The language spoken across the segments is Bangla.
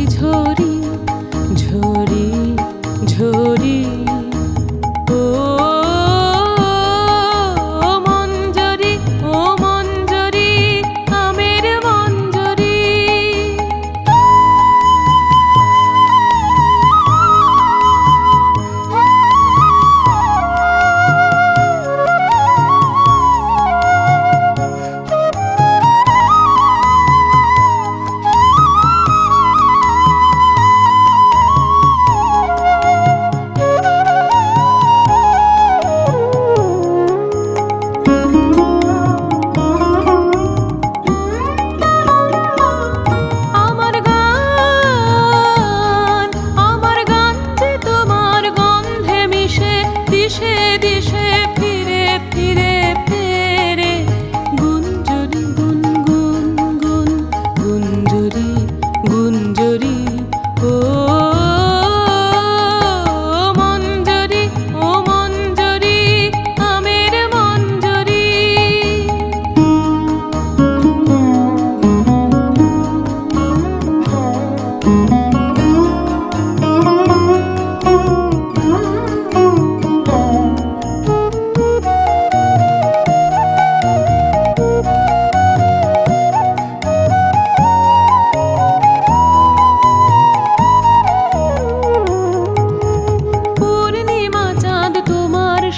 ঝরি ঝরি ঝরি ও মঞ্জরি ও মঞ্জরি আমের মঞ্জরি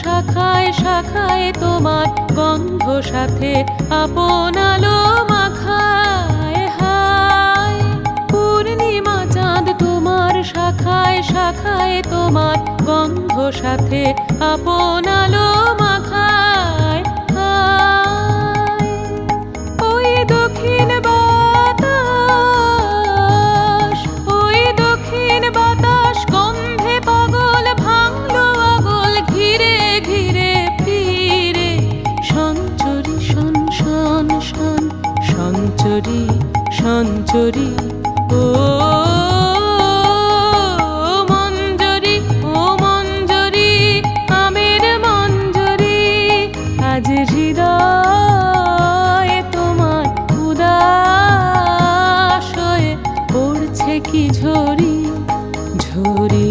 শাখায় শাখায় তোমার গন্ধ সাথে আপন আলো মাখায় হায় পূর্ণিমা চাঁদ তোমার শাখায় শাখায় তোমার গন্ধ সাথে আপন আলো মাখায় হায় ওই দক্ষিণ বাতাস ওই দক্ষিণ বাতাস গন্ধে পাগল ভাঙলো আগল ঘিরে ঘিরে ফিরে সঞ্চরি শন শন শন সঞ্চরি সঞ্চরি ও মঞ্জরি ও মঞ্জরি আমের মঞ্জরি আজ হৃদয় তোমার উদাস হয়ে পড়ছে কি ঝরি ঝরি